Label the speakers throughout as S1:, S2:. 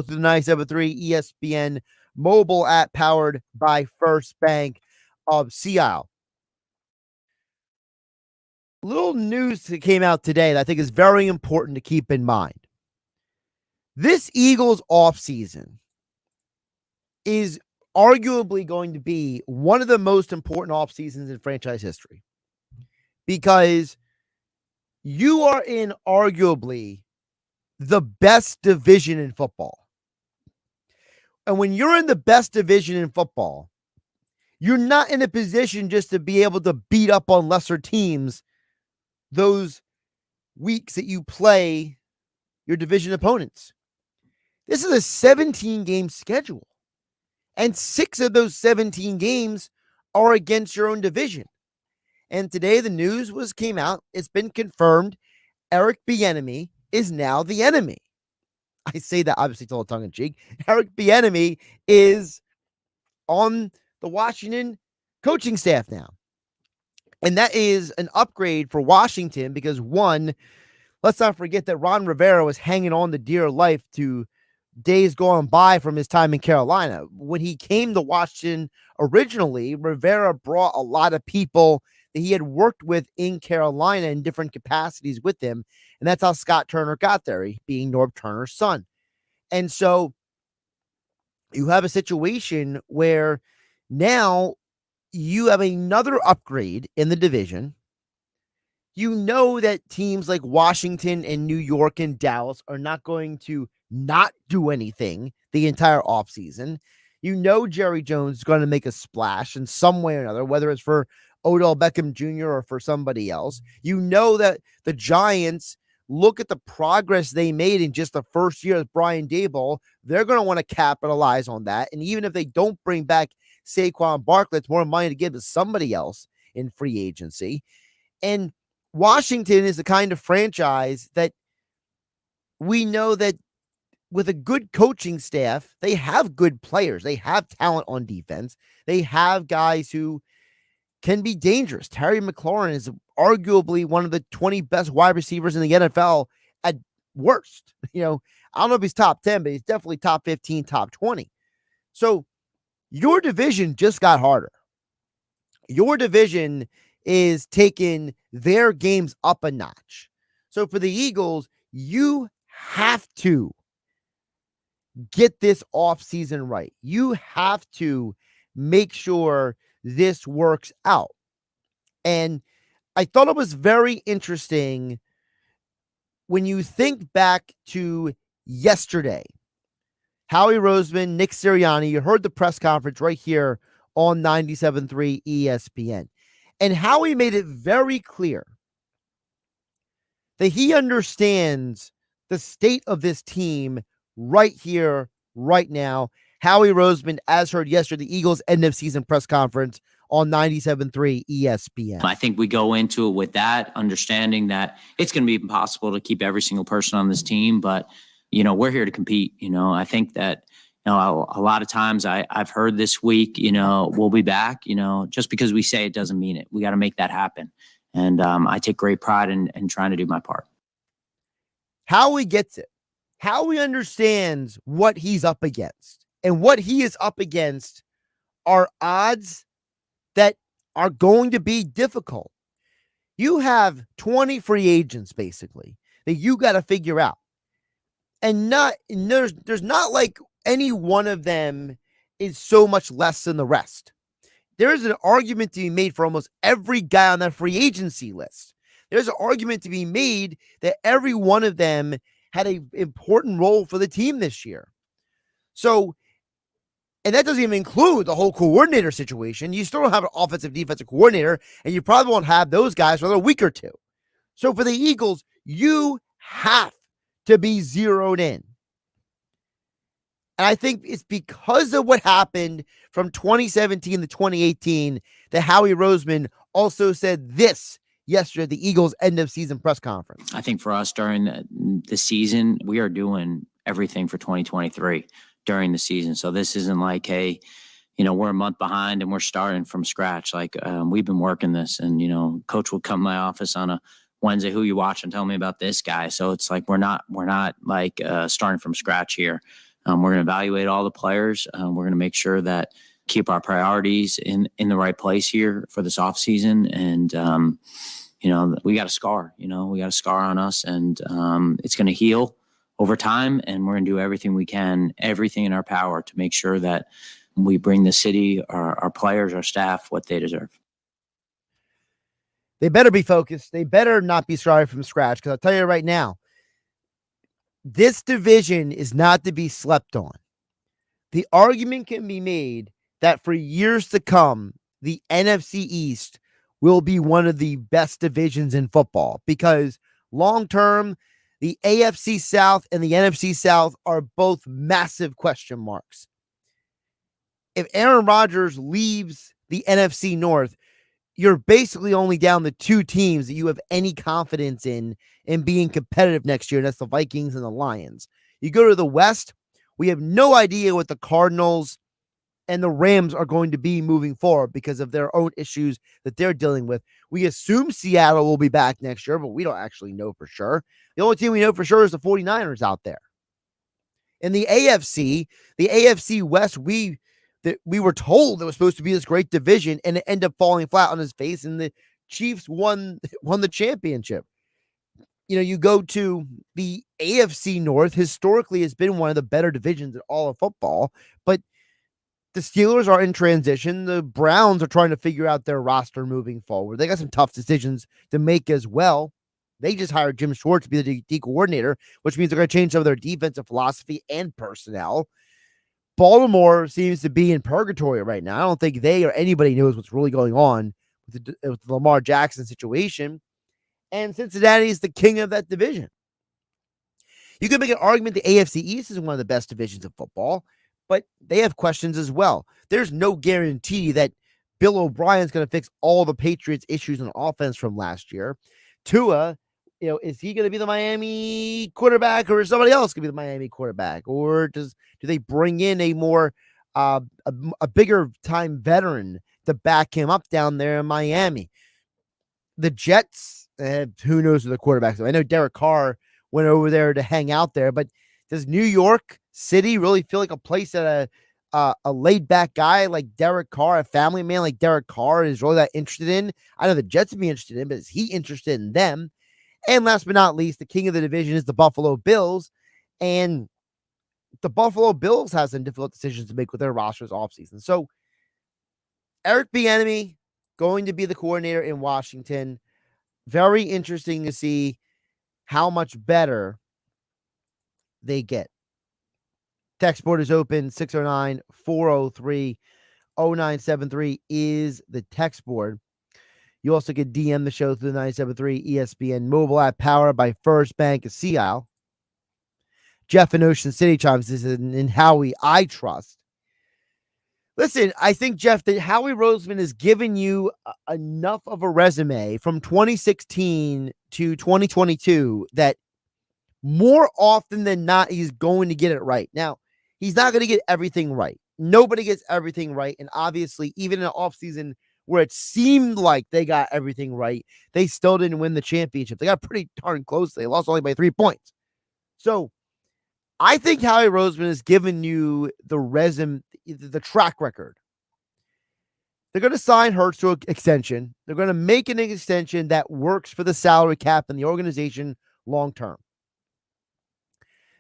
S1: to the 97.3 ESPN mobile app powered by First Bank of Seattle. Little news that came out today that I think is very important to keep in mind. This Eagles offseason is arguably going to be one of the most important off seasons in franchise history because you are in arguably the best division in football. And when you're in the best division in football, you're not in a position just to be able to beat up on lesser teams those weeks that you play your division opponents. This is a 17-game schedule. And 6 of those 17 games are against your own division. And today the news came out. It's been confirmed. Eric Bieniemy is now the enemy. I say that obviously it's all tongue in cheek. Eric Bieniemy is on the Washington coaching staff now. And that is an upgrade for Washington because, one, let's not forget that Ron Rivera was hanging on the dear life to days gone by from his time in Carolina. When he came to Washington originally, Rivera brought a lot of people that he had worked with in Carolina in different capacities with him. And that's how Scott Turner got there, he being Norv Turner's son. And so you have a situation where now you have another upgrade in the division. You know that teams like Washington and New York and Dallas are not going to not do anything the entire offseason. You know Jerry Jones is going to make a splash in some way or another, whether it's for Odell Beckham Jr. or for somebody else. You know that the Giants, look at the progress they made in just the first year of Brian Daboll. They're going to want to capitalize on that. And even if they don't bring back Saquon Barkley, it's more money to give to somebody else in free agency. And Washington is the kind of franchise that we know that with a good coaching staff, they have good players. They have talent on defense. They have guys who can be dangerous. Terry McLaurin is arguably one of the 20 best wide receivers in the NFL at worst. I don't know if he's top 10, but he's definitely top 15, top 20. So your division just got harder. Your division is taking their games up a notch. So for the Eagles, you have to get this offseason right. You have to make sure this works out. And I thought it was very interesting when you think back to yesterday. Howie Roseman, Nick Sirianni, you heard the press conference right here on 97.3 ESPN. And Howie made it very clear that he understands the state of this team right here, right now. Howie Roseman, as heard yesterday, the Eagles end of season press conference on 97.3 ESPN.
S2: I think we go into it with that understanding that it's going to be impossible to keep every single person on this team, but we're here to compete. I think that a lot of times I've heard this week, we'll be back. Just because we say it doesn't mean it. We got to make that happen, and I take great pride in trying to do my part.
S1: Howie gets it. Howie understands what he's up against, and what he is up against are odds that are going to be difficult. You have 20 free agents basically that you got to figure out. And there's not like any one of them is so much less than the rest. There is an argument to be made for almost every guy on that free agency list. There's an argument to be made that every one of them had an important role for the team this year. So, and that doesn't even include the whole coordinator situation. You still don't have an offensive defensive coordinator, and you probably won't have those guys for another week or two. So for the Eagles, you have to be zeroed in. And I think it's because of what happened from 2017 to 2018 that Howie Roseman also said this yesterday at the Eagles end of season press conference.
S2: I think for us during the season, we are doing everything for 2023 during the season. So this isn't like, hey, we're a month behind and we're starting from scratch. Like we've been working this, and, coach will come to my office on a Wednesday, who you watch, and tell me about this guy. So it's like, we're not like starting from scratch here. We're going to evaluate all the players. We're going to make sure that keep our priorities in the right place here for this offseason. And, we got a scar, we got a scar on us, and it's going to heal over time. And we're going to do everything we can, everything in our power to make sure that we bring the city, our players, our staff, what they deserve.
S1: They better be focused. They better not be starting from scratch, because I'll tell you right now, this division is not to be slept on. The argument can be made that for years to come, the NFC East will be one of the best divisions in football, because long term, the AFC South and the NFC South are both massive question marks. If Aaron Rodgers leaves the NFC North, you're basically only down to two teams that you have any confidence in being competitive next year, and that's the Vikings and the Lions. You go to the West, we have no idea what the Cardinals and the Rams are going to be moving forward because of their own issues that they're dealing with. We assume Seattle will be back next year, but we don't actually know for sure. The only team we know for sure is the 49ers out there. In the AFC West, we were told it was supposed to be this great division, and it ended up falling flat on his face, and the Chiefs won the championship. You go to the AFC North, historically has been one of the better divisions in all of football, but the Steelers are in transition. The Browns are trying to figure out their roster moving forward. They got some tough decisions to make as well. They just hired Jim Schwartz to be the D coordinator, which means they're going to change some of their defensive philosophy and personnel. Baltimore seems to be in purgatory right now. I don't think they or anybody knows what's really going on with the Lamar Jackson situation. And Cincinnati is the king of that division. You could make an argument the AFC East is one of the best divisions of football, but they have questions as well. There's no guarantee that Bill O'Brien's going to fix all the Patriots' issues on offense from last year. Tua, is he going to be the Miami quarterback, or is somebody else going to be the Miami quarterback? Or do they bring in a more a bigger time veteran to back him up down there in Miami? The Jets, who knows who the quarterbacks are? I know Derek Carr went over there to hang out there, but does New York City really feel like a place that a laid back guy like Derek Carr, a family man like Derek Carr, is really that interested in? I know the Jets would be interested in, but is he interested in them? And last but not least, the king of the division is the Buffalo Bills. And the Buffalo Bills have some difficult decisions to make with their rosters offseason. So Eric Bieniemy going to be the coordinator in Washington. Very interesting to see how much better they get. Text board is open. 609-403-0973 is the text board. You also can DM the show through the 973 ESPN mobile app, powered by First Bank of Sea Isle. Jeff in Ocean City chimes in Howie, I trust. Listen, I think, Jeff, that Howie Roseman has given you enough of a resume from 2016 to 2022 that more often than not, he's going to get it right. Now, he's not going to get everything right. Nobody gets everything right. And obviously, even in an offseason where it seemed like they got everything right, they still didn't win the championship. They got pretty darn close. They lost only by 3 points. So I think Howie Roseman has given you the resume, the track record. They're going to sign Hurts to an extension. They're going to make an extension that works for the salary cap and the organization long term.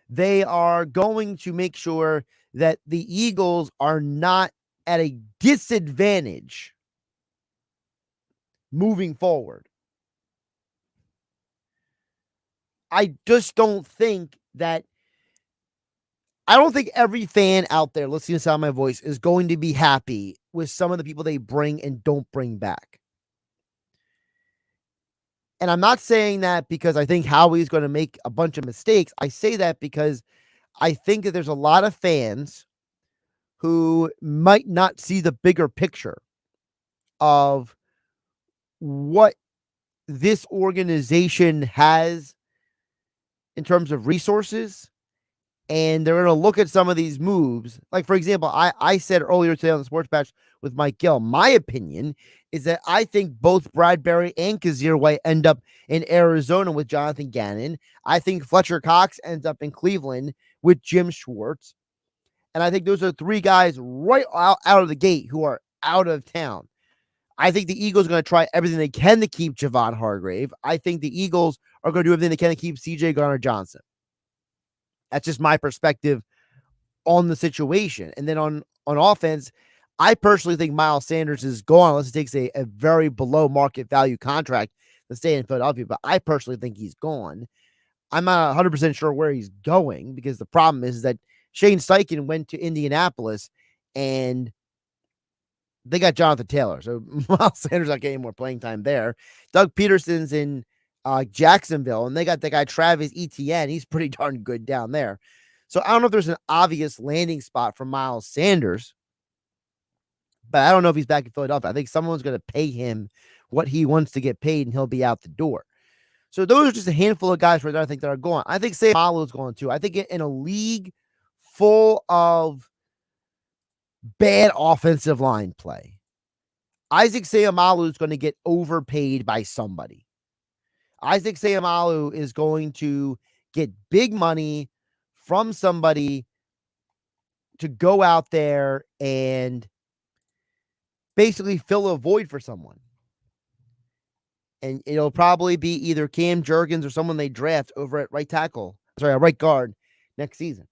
S1: They are going to make sure that the Eagles are not at a disadvantage moving forward. I just don't think every fan out there listening to the sound of my voice is going to be happy with some of the people they bring and don't bring back. And I'm not saying that because I think Howie's going to make a bunch of mistakes. I say that because I think that there's a lot of fans who might not see the bigger picture of what this organization has in terms of resources. And they're going to look at some of these moves. Like, for example, I said earlier today on the Sports Patch with Mike Gill, my opinion is that I think both Bradbury and Kazir White end up in Arizona with Jonathan Gannon. I think Fletcher Cox ends up in Cleveland with Jim Schwartz. And I think those are three guys right out of the gate who are out of town. I think the Eagles are going to try everything they can to keep Javon Hargrave. I think the Eagles are going to do everything they can to keep C.J. Garner-Johnson. That's just my perspective on the situation. And then on offense, I personally think Miles Sanders is gone unless he takes a very below market value contract to stay in Philadelphia. But I personally think he's gone. I'm not 100% sure where he's going because the problem is that Shane Steichen went to Indianapolis and they got Jonathan Taylor. So Miles Sanders not getting more playing time there. Doug Peterson's in Jacksonville, and they got the guy Travis Etienne. He's pretty darn good down there. So I don't know if there's an obvious landing spot for Miles Sanders, but I don't know if he's back in Philadelphia. I think someone's going to pay him what he wants to get paid, and he'll be out the door. So those are just a handful of guys right there I think that are going. I think Seumalo is going too. I think in a league full of bad offensive line play, Isaac Seumalo is going to get overpaid by somebody. Isaac Seumalo is going to get big money from somebody to go out there and basically fill a void for someone. And it'll probably be either Cam Jurgens or someone they draft over at right guard next season.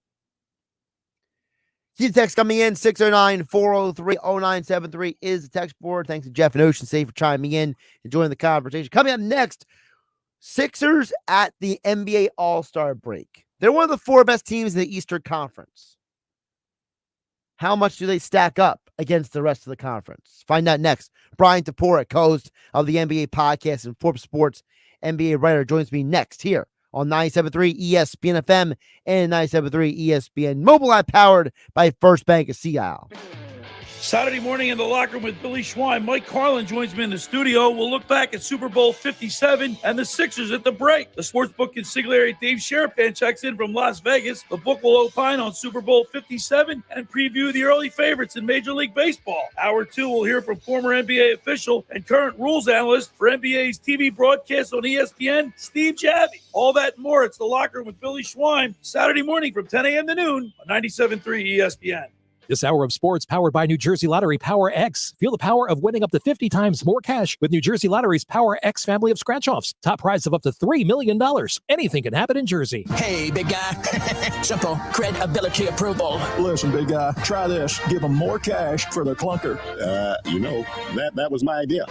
S1: Keep the text coming in. 609-403-0973 is the text board. Thanks to Jeff and Ocean State for chiming in and joining the conversation. Coming up next, Sixers at the NBA All-Star break. They're one of the four best teams in the Eastern Conference. How much do they stack up against the rest of the conference? Find out next. Bryan Toporek, host of the NBA podcast and Forbes Sports NBA writer, joins me next here on 97.3 ESPN FM and 97.3 ESPN mobile app powered by First Bank of Sea Isle.
S3: Saturday morning in the locker room with Billy Schwein. Mike Carlin joins me in the studio. We'll look back at Super Bowl 57 and the Sixers at the break. The sportsbook consigliere Dave Sherapan checks in from Las Vegas. The book will opine on Super Bowl 57 and preview the early favorites in Major League Baseball. Hour 2, we'll hear from former NBA official and current rules analyst for NBA's TV broadcast on ESPN, Steve Javie. All that and more. It's the locker room with Billy Schwein, Saturday morning from 10 a.m. to noon on 97.3 ESPN.
S4: This hour of sports powered by New Jersey Lottery Power X. Feel the power of winning up to 50 times more cash with New Jersey Lottery's Power X family of scratch-offs. Top prize of up to $3 million. Anything can happen in Jersey.
S5: Hey, big guy. Simple credibility approval.
S6: Listen, big guy, try this. Give them more cash for their clunker.
S7: That was my idea.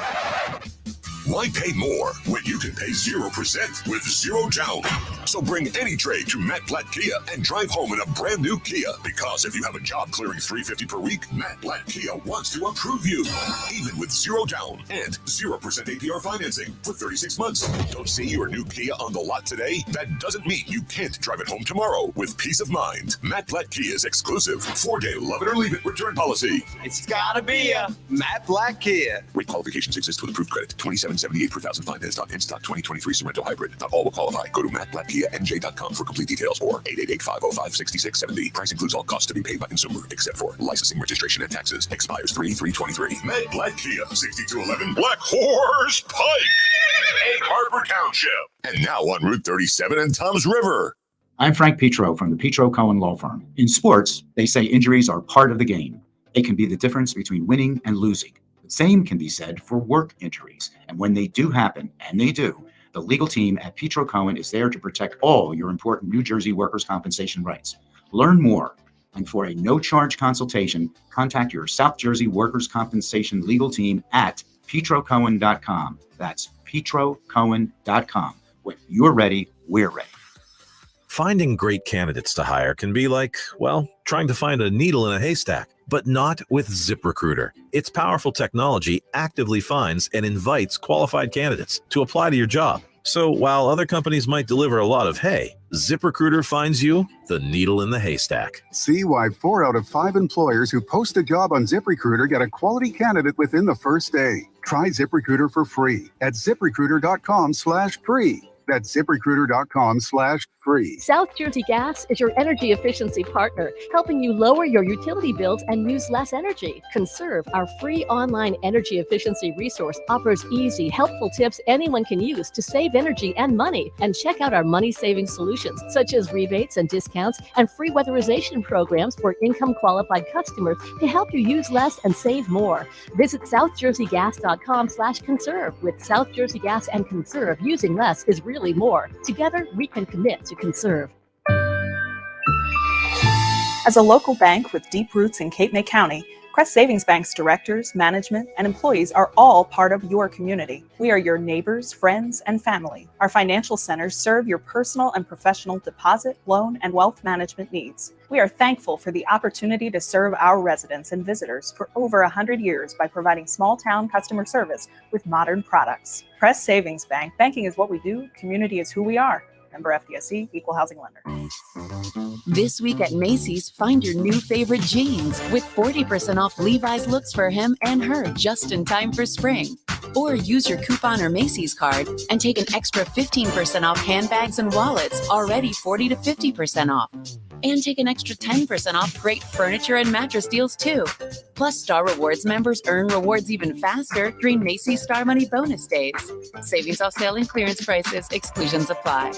S8: Why pay more when you can pay 0% with 0 down? So bring any trade to Matt Blatt Kia and drive home in a brand new Kia. Because if you have a job clearing $350 per week, Matt Blatt Kia wants to approve you. Even with 0 down and 0% APR financing for 36 months. Don't see your new Kia on the lot today? That doesn't mean you can't drive it home tomorrow with peace of mind. Matt Blatt Kia's exclusive 4-day love it or leave it return policy.
S9: It's gotta be a Matt Blatt Kia.
S8: Rate qualifications exist with approved credit. $27.78 per thousand financed on in-stock 2023 Sorrento Hybrid. Not all will qualify. Go to mattblattkianj.com for complete details or 888-505-6670. Price includes all costs to be paid by consumer, except for licensing, registration, and taxes. Expires 3/3/23. Matt Blatt Kia, 6211 Black Horse Pike, Egg Harbor Township. And now on Route 37 and Tom's River.
S10: I'm Frank Petro from the Petro Cohen Law Firm. In sports, they say injuries are part of the game. They can be the difference between winning and losing. The same can be said for work injuries. And when they do happen, and they do, the legal team at Petro Cohen is there to protect all your important New Jersey workers' compensation rights. Learn more, and for a no-charge consultation, contact your South Jersey workers' compensation legal team at petrocohen.com. That's petrocohen.com. When you're ready, we're ready.
S11: Finding great candidates to hire can be like, well, trying to find a needle in a haystack, but not with ZipRecruiter. Its powerful technology actively finds and invites qualified candidates to apply to your job. So while other companies might deliver a lot of hay, ZipRecruiter finds you the needle in the haystack.
S12: See why 4 out of 5 employers who post a job on ZipRecruiter get a quality candidate within the first day. Try ZipRecruiter for free at ZipRecruiter.com/free. That's ZipRecruiter.com/free.
S13: South Jersey Gas is your energy efficiency partner, helping you lower your utility bills and use less energy. Conserve, our free online energy efficiency resource, offers easy, helpful tips anyone can use to save energy and money. And check out our money-saving solutions, such as rebates and discounts and free weatherization programs for income-qualified customers to help you use less and save more. Visit southjerseygas.com/conserve. With South Jersey Gas and Conserve, using less is really more. Together, we can commit to conserve.
S14: As a local bank with deep roots in Cape May County, Crest Savings Bank's directors, management, and employees are all part of your community. We are your neighbors, friends, and family. Our financial centers serve your personal and professional deposit, loan, and wealth management needs. We are thankful for the opportunity to serve our residents and visitors for over 100 years by providing small-town customer service with modern products. Crest Savings Bank. Banking is what we do. Community is who we are. Member FDIC, Equal Housing Lender.
S15: This week at Macy's, find your new favorite jeans with 40% off Levi's looks for him and her just in time for spring. Or use your coupon or Macy's card and take an extra 15% off handbags and wallets, already 40 to 50% off. And take an extra 10% off great furniture and mattress deals too. Plus, Star Rewards members earn rewards even faster during Macy's Star Money bonus days. Savings off sale and clearance prices. Exclusions apply.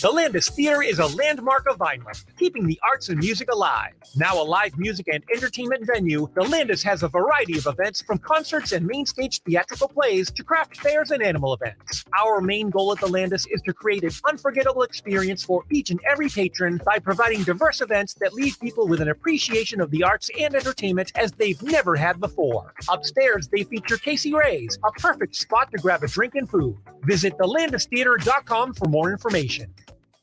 S16: The Landis Theater is a landmark of Vineland, keeping the arts and music alive. Now a live music and entertainment venue, the Landis has a variety of events from concerts and main stage theatrical plays to craft fairs and animal events. Our main goal at the Landis is to create an unforgettable experience for each and every patron by providing diverse events that leave people with an appreciation of the arts and entertainment as they've never had before. Upstairs, they feature Casey Ray's, a perfect spot to grab a drink and food. Visit thelandistheater.com for more information.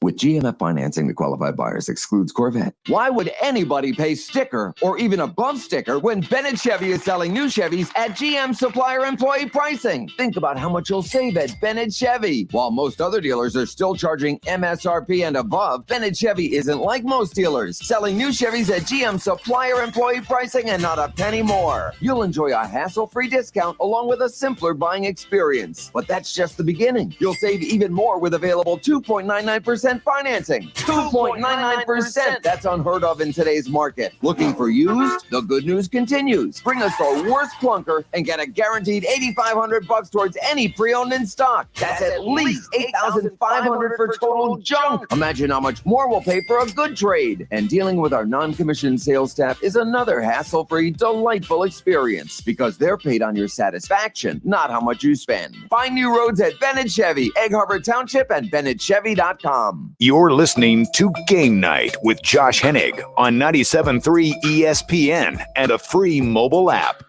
S17: With GMF financing to qualified buyers excludes Corvette.
S18: Why would anybody pay sticker or even above sticker when Bennett Chevy is selling new Chevys at GM supplier employee pricing? Think about how much you'll save at Bennett Chevy. While most other dealers are still charging MSRP and above, Bennett Chevy isn't like most dealers, selling new Chevys at GM supplier employee pricing and not a penny more. You'll enjoy a hassle-free discount along with a simpler buying experience. But that's just the beginning. You'll save even more with available 2.99% financing. 2.99%. That's unheard of in today's market. Looking for used? The good news continues. Bring us the worst clunker and get a guaranteed $8,500 towards any pre-owned in stock. That's at least $8,500 for total junk. Imagine how much more we'll pay for a good trade. And dealing with our non-commissioned sales staff is another hassle-free, delightful experience because they're paid on your satisfaction, not how much you spend. Find new roads at Bennett Chevy, Egg Harbor Township, and BennettChevy.com.
S19: You're listening to Game Night with Josh Hennig on 97.3 ESPN and a free mobile app.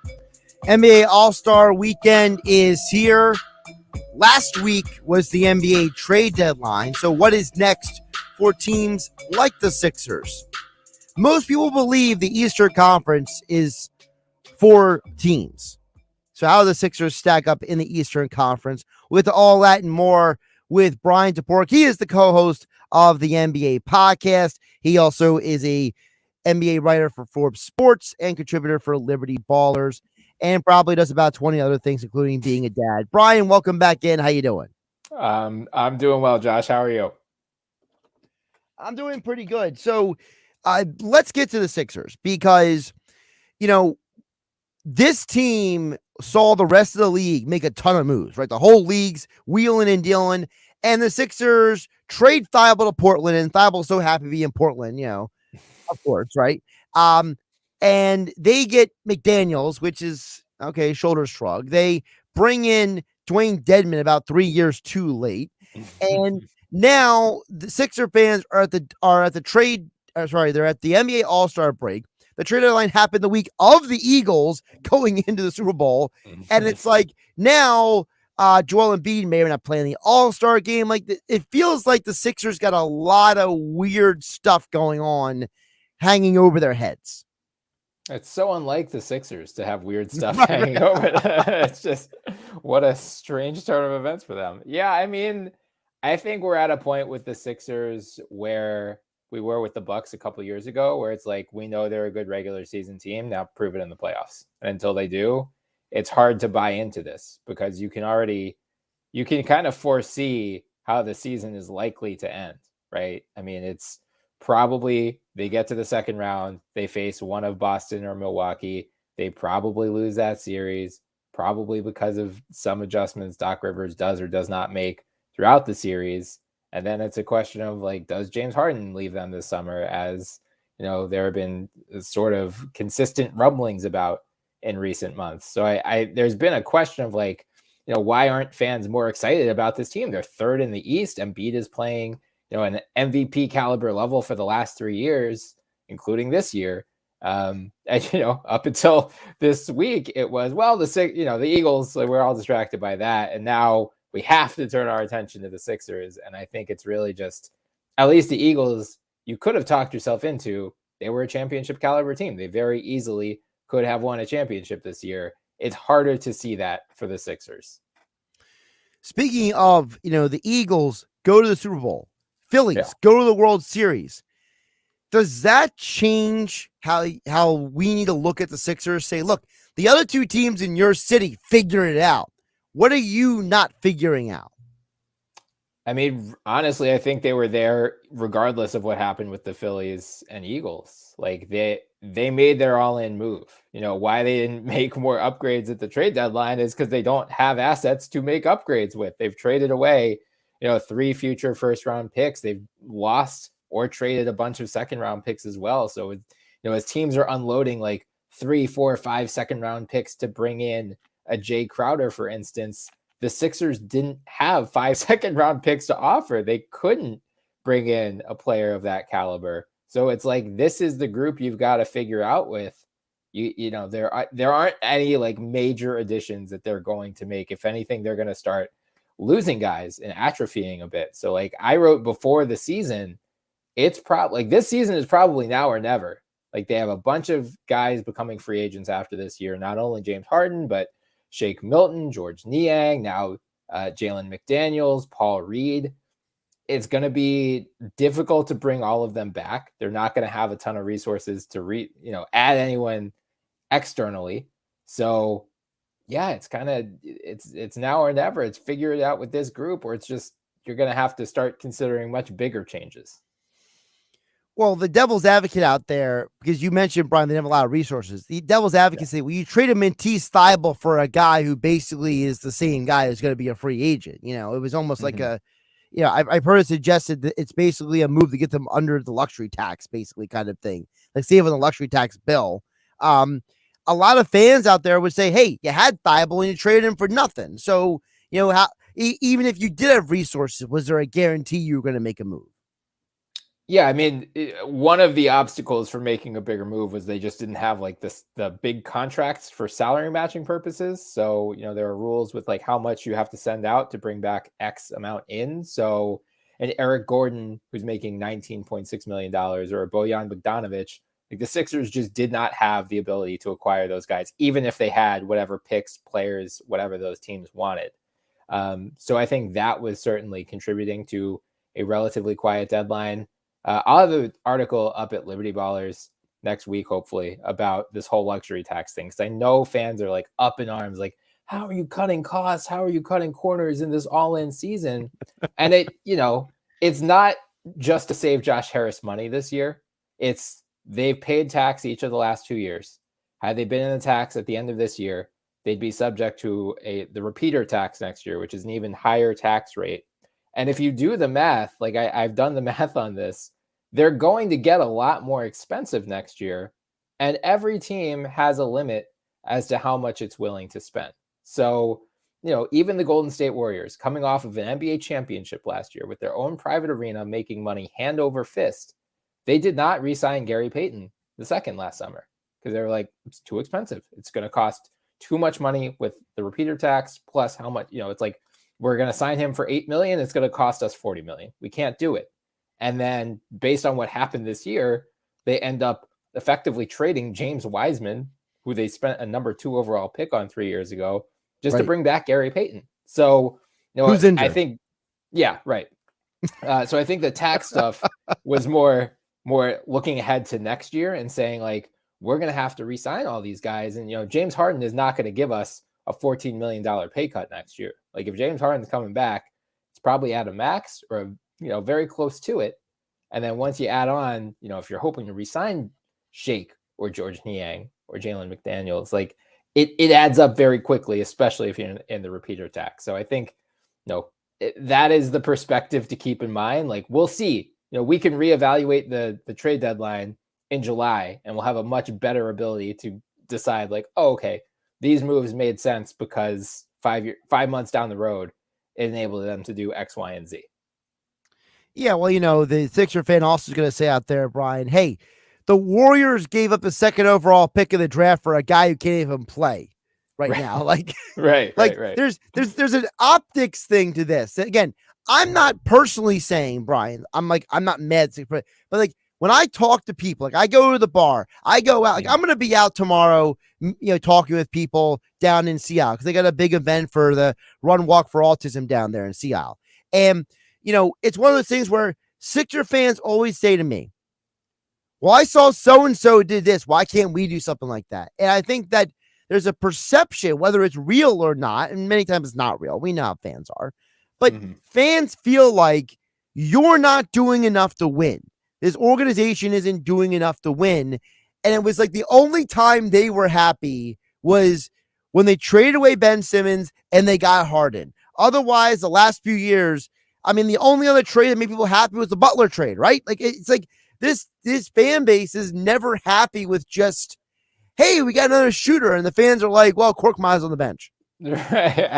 S1: NBA All-Star Weekend is here. Last week was the NBA trade deadline. So what is next for teams like the Sixers? Most people believe the Eastern Conference is 4 teams. So how do the Sixers stack up in the Eastern Conference? With all that and more, with Bryan Toporek. He is the co-host of the NBA podcast. He also is a NBA writer for Forbes Sports and contributor for Liberty Ballers, and probably does about 20 other things, including being a dad. Bryan, welcome back in. How you doing?
S20: I'm doing well, Josh. How are you?
S1: I'm doing pretty good. So let's get to the Sixers because, you know, this team saw the rest of the league make a ton of moves, right? The whole league's wheeling and dealing, and the Sixers trade Thibault to Portland, and Thibault's so happy to be in Portland, you know, of course, right? And they get McDaniels, which is, okay, shoulder shrug. They bring in Dwayne Dedmon about 3 years too late, and now the Sixer fans are at the they're at the NBA All-Star break. The trade deadline happened the week of the Eagles going into the Super Bowl. And it's like now Joel Embiid may not play in the All-Star game. Like it feels like the Sixers got a lot of weird stuff going on hanging over their heads.
S20: It's so unlike the Sixers to have weird stuff hanging over them. It's just what a strange turn of events for them. Yeah, I mean, I think we're at a point with the Sixers where we were with the Bucks a couple years ago, where it's like, we know they're a good regular season team. Now prove it in the playoffs. And until they do, it's hard to buy into this because you can already you can kind of foresee how the season is likely to end, right? I mean, it's probably they get to the second round, they face one of Boston or Milwaukee. They probably lose that series, probably because of some adjustments Doc Rivers does or does not make throughout the series. And then it's a question of like, does James Harden leave them this summer? As you know, there have been sort of consistent rumblings about in recent months. So I there's been a question of like, you know, why aren't fans more excited about this team? They're third in the East. Embiid is playing, you know, an MVP caliber level for the last 3 years, including this year. And you know, up until this week, it was the Eagles. Like, we're all distracted by that, and now we have to turn our attention to the Sixers. And I think it's really just, at least the Eagles, you could have talked yourself into. They were a championship caliber team. They very easily could have won a championship this year. It's harder to see that for the Sixers.
S1: Speaking of, the Eagles go to the Super Bowl, Phillies go to the World Series. Does that change how we need to look at the Sixers? Say, look, the other two teams in your city figured it out. What are you not figuring out?
S20: I mean, honestly, I think they were there regardless of what happened with the Phillies and Eagles. Like they made their all-in move. You know, why they didn't make more upgrades at the trade deadline is because they don't have assets to make upgrades with. They've traded away, 3 future first-round picks. They've lost or traded a bunch of second-round picks as well. So, as teams are unloading like 3, 4, 5 second-round picks to bring in a Jay Crowder, for instance, the Sixers didn't have 5 second-round picks to offer. They couldn't bring in a player of that caliber. So it's like, this is the group you've got to figure out with. There aren't any like major additions that they're going to make. If anything, they're going to start losing guys and atrophying a bit. So like I wrote before the season, it's probably like this season is probably now or never. Like they have a bunch of guys becoming free agents after this year. Not only James Harden, but Shake Milton, George Niang, now Jalen McDaniels, Paul Reed. It's going to be difficult to bring all of them back. They're not going to have a ton of resources to add anyone externally. So yeah, it's kind of it's now or never. It's figure it out with this group, or it's just you're going to have to start considering much bigger changes.
S1: Well, the devil's advocate out there, because you mentioned, Bryan, they have a lot of resources. The devil's advocate say, well, you trade a Matisse Thybulle for a guy who basically is the same guy who's going to be a free agent. It was almost like I've heard it suggested that it's basically a move to get them under the luxury tax, basically kind of thing, like save on the luxury tax bill. A lot of fans out there would say, hey, you had Thybulle and you traded him for nothing. So, how even if you did have resources, was there a guarantee you were going to make a move?
S20: Yeah, I mean, one of the obstacles for making a bigger move was they just didn't have like the big contracts for salary matching purposes. So, there are rules with like how much you have to send out to bring back X amount in. So, and Eric Gordon, who's making $19.6 million, or Bojan Bogdanovic, like the Sixers just did not have the ability to acquire those guys, even if they had whatever picks, players, whatever those teams wanted. So I think that was certainly contributing to a relatively quiet deadline. I'll have an article up at Liberty Ballers next week, hopefully, about this whole luxury tax thing. Because I know fans are like up in arms, like, how are you cutting costs? How are you cutting corners in this all-in season? And it's not just to save Josh Harris money this year. They've paid tax each of the last 2 years. Had they been in the tax at the end of this year, they'd be subject to the repeater tax next year, which is an even higher tax rate. And if you do the math, like I've done the math on this, they're going to get a lot more expensive next year. And every team has a limit as to how much it's willing to spend. So, even the Golden State Warriors, coming off of an NBA championship last year with their own private arena, making money hand over fist, they did not re-sign Gary Payton II last summer because they were like, it's too expensive. It's going to cost too much money with the repeater tax, plus how much, it's like, we're going to sign him for $8 million. It's going to cost us $40 million. We can't do it. And then based on what happened this year, they end up effectively trading James Wiseman, who they spent a number 2 overall pick on 3 years ago, just to bring back Gary Payton. So,
S1: who's injured?
S20: I think, yeah, right. So I think the tax stuff was more looking ahead to next year and saying like, we're going to have to re-sign all these guys. And, James Harden is not going to give us a $14 million pay cut next year. Like if James Harden's coming back, it's probably at a max or, very close to it. And then once you add on, if you're hoping to re-sign Shake or George Niang or Jalen McDaniels, like it adds up very quickly, especially if you're in the repeater tax. So I think, that is the perspective to keep in mind. Like we'll see, we can reevaluate the trade deadline in July and we'll have a much better ability to decide like, oh, okay, these moves made sense because 5 months down the road, it enabled them to do X, Y, and Z.
S1: Yeah, well, the Sixer fan also is going to say out there, Brian, hey, the Warriors gave up the second overall pick of the draft for a guy who can't even play right now. Like,
S20: right.
S1: There's an optics thing to this. Again, I'm not personally saying, Brian, I'm not mad, but like when I talk to people, like I go to the bar, I go out, like I'm going to be out tomorrow, talking with people down in Seattle because they got a big event for the Run Walk for Autism down there in Seattle. And, it's one of those things where Sixer fans always say to me, well, I saw so-and-so did this. Why can't we do something like that? And I think that there's a perception, whether it's real or not, and many times it's not real. We know how fans are. But fans feel like you're not doing enough to win. This organization isn't doing enough to win. And it was like the only time they were happy was when they traded away Ben Simmons and they got Harden. Otherwise, the last few years, the only other trade that made people happy was the Butler trade, right? Like it's like this fan base is never happy with just, hey, we got another shooter, and the fans are like, well, Korkmaz's on the bench.
S20: Right.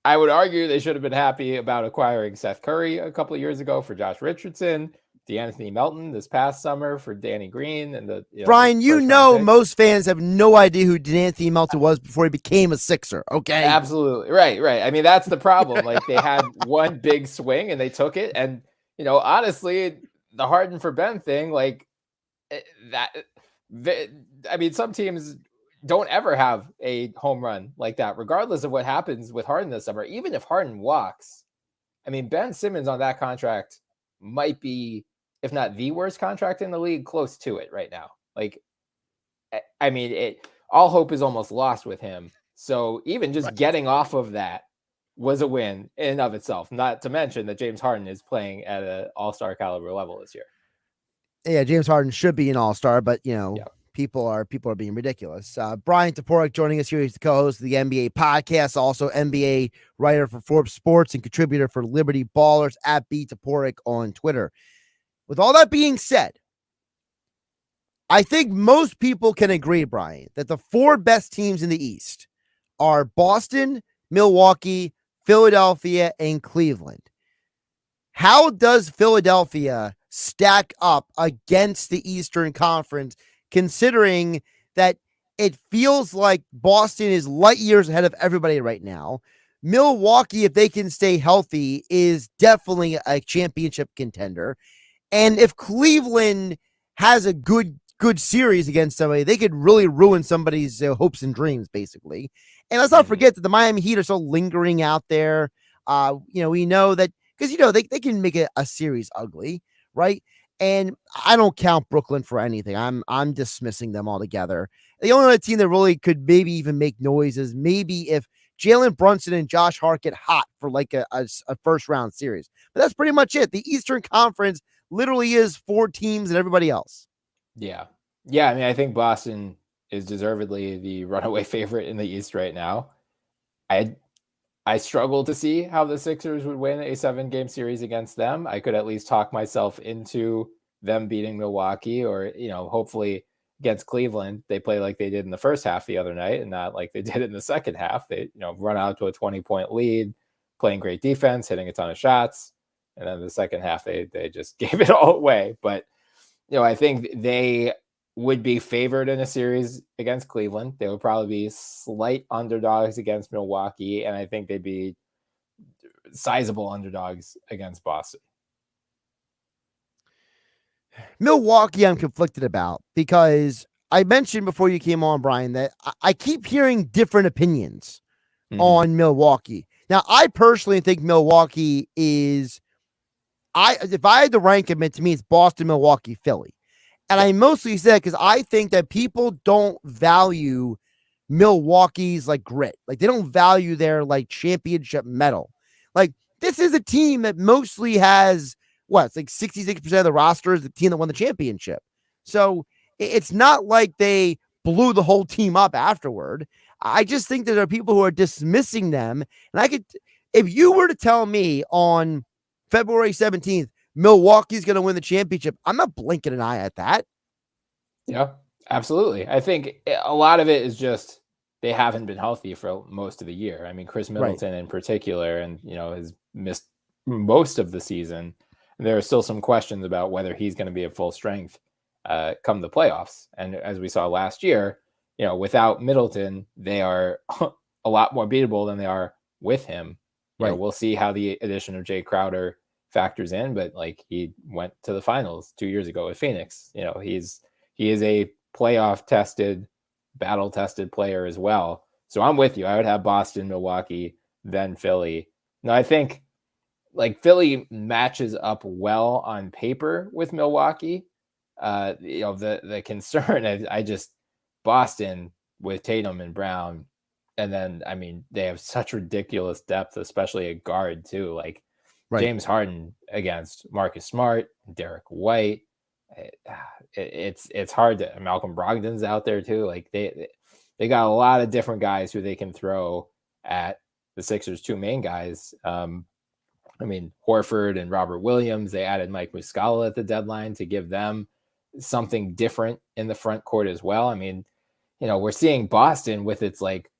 S20: I would argue they should have been happy about acquiring Seth Curry a couple of years ago for Josh Richardson, DeAnthony Melton this past summer for Danny Green, and
S1: Brian, most fans have no idea who DeAnthony Melton was before he became a Sixer. Okay,
S20: absolutely right. That's the problem. Like they had one big swing and they took it, and honestly, the Harden for Ben thing, like that. Some teams don't ever have a home run like that, regardless of what happens with Harden this summer. Even if Harden walks, Ben Simmons on that contract might be, if not the worst contract in the league, close to it right now. Like, all hope is almost lost with him. So even just getting off of that was a win in and of itself, not to mention that James Harden is playing at an all-star caliber level this year.
S1: Yeah, James Harden should be an all-star, but people are being ridiculous. Bryan Toporek joining us here. He's the co-host of the NBA podcast, also NBA writer for Forbes Sports and contributor for Liberty Ballers at @Toporek on Twitter. With all that being said, I think most people can agree, Brian, that the four best teams in the East are Boston, Milwaukee, Philadelphia, and Cleveland. How does Philadelphia stack up against the Eastern Conference, considering that it feels like Boston is light years ahead of everybody right now? Milwaukee, if they can stay healthy, is definitely a championship contender. And if Cleveland has a good series against somebody, they could really ruin somebody's hopes and dreams, basically. And let's not forget that the Miami Heat are still lingering out there. We know that because, they can make a series ugly, right? And I don't count Brooklyn for anything. I'm dismissing them altogether. The only other team that really could maybe even make noise is maybe if Jalen Brunson and Josh Hart get hot for like a first round series. But that's pretty much it. The Eastern Conference literally is four teams and everybody else.
S20: Yeah. I think Boston is deservedly the runaway favorite in the East right now. I struggle to see how the Sixers would win a 7-game series against them. I could at least talk myself into them beating Milwaukee, or, hopefully against Cleveland, they play like they did in the first half the other night and not like they did in the second half. They, run out to a 20-point lead, playing great defense, hitting a ton of shots. And then the second half, they just gave it all away. But, I think they would be favored in a series against Cleveland. They would probably be slight underdogs against Milwaukee. And I think they'd be sizable underdogs against Boston.
S1: Milwaukee, I'm conflicted about because I mentioned before you came on, Brian, that I keep hearing different opinions on Milwaukee. Now, I personally think Milwaukee is, if I had to rank them, to me, it's Boston, Milwaukee, Philly. And I mostly say that because I think that people don't value Milwaukee's like grit. Like they don't value their like championship medal. Like this is a team that mostly has what? It's like 66% of the roster is the team that won the championship. So it's not like they blew the whole team up afterward. I just think that there are people who are dismissing them. And if you were to tell me on February 17th, Milwaukee's going to win the championship, I'm not blinking an eye at that.
S20: Yeah, absolutely. I think a lot of it is just they haven't been healthy for most of the year. I mean, Chris Middleton in particular, and has missed most of the season. There are still some questions about whether he's going to be at full strength come the playoffs. And as we saw last year, without Middleton, they are a lot more beatable than they are with him. We'll see how the addition of Jay Crowder factors in, but like he went to the finals 2 years ago with Phoenix. He is a playoff tested, battle tested player as well. So I'm with you. I would have Boston, Milwaukee, then Philly. Now I think like Philly matches up well on paper with Milwaukee. The concern I just Boston with Tatum and Brown, and then I mean they have such ridiculous depth, especially at guard too. Like James Harden against Marcus Smart, Derek White. It's hard to. Malcolm Brogdon's out there too. Like they got a lot of different guys who they can throw at the Sixers' two main guys. I mean Horford and Robert Williams. They added Mike Muscala at the deadline to give them something different in the front court as well. I mean, we're seeing Boston with its like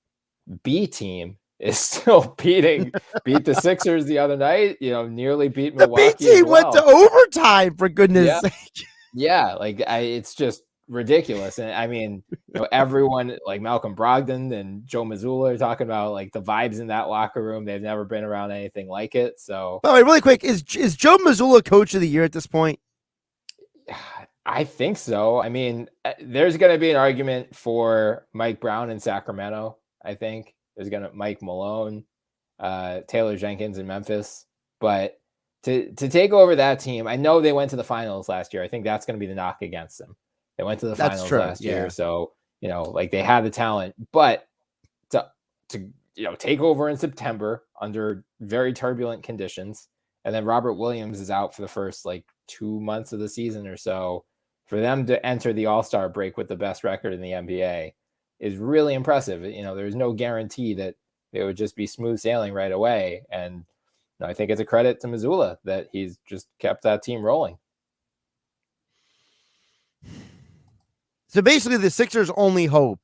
S20: B team is still beat the Sixers the other night, nearly beat Milwaukee.
S1: The B team went to overtime, for goodness sake.
S20: Yeah, like it's just ridiculous. And I mean, everyone like Malcolm Brogdon and Joe Mazzulla are talking about like the vibes in that locker room. They've never been around anything like it. So,
S1: by the way, really quick, is Joe Mazzulla coach of the year at this point?
S20: I think so. I mean, there's going to be an argument for Mike Brown in Sacramento. I think there's going to Mike Malone, Taylor Jenkins in Memphis, but to take over that team, I know they went to the finals last year. I think that's going to be the knock against them. They went to the finals last year, so like they had the talent, but to take over in September under very turbulent conditions, and then Robert Williams is out for the first like 2 months of the season or so. For them to enter the All-Star break with the best record in the NBA is really impressive. There's no guarantee that it would just be smooth sailing right away. And I think it's a credit to Mazzulla that he's just kept that team rolling.
S1: So basically the Sixers' only hope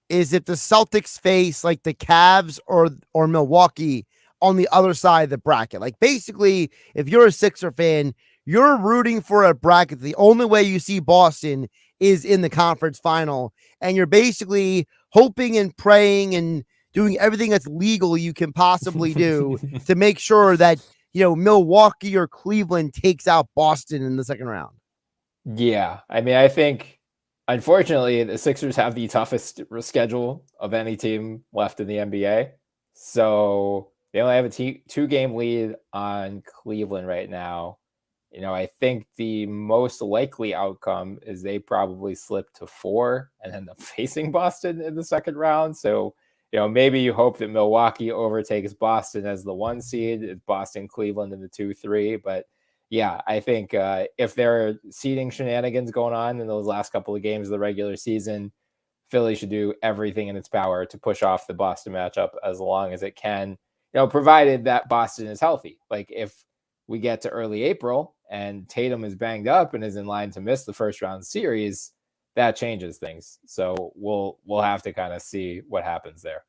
S1: is if the Celtics face like the Cavs or Milwaukee on the other side of the bracket. Like basically, if you're a Sixer fan, you're rooting for a bracket. The only way you see Boston is in the conference final. And you're basically hoping and praying and doing everything that's legal you can possibly do to make sure that, Milwaukee or Cleveland takes out Boston in the second round.
S20: Yeah. I mean, I think, unfortunately, the Sixers have the toughest schedule of any team left in the NBA. So they only have a 2-game lead on Cleveland right now. I think the most likely outcome is they probably slip to 4 and end up facing Boston in the second round. So, maybe you hope that Milwaukee overtakes Boston as the 1 seed. It's Boston, Cleveland in the 2-3. But yeah, I think if there are seeding shenanigans going on in those last couple of games of the regular season, Philly should do everything in its power to push off the Boston matchup as long as it can, provided that Boston is healthy. Like if we get to early April and Tatum is banged up and is in line to miss the first round series, that changes things. So we'll have to kind of see what happens there.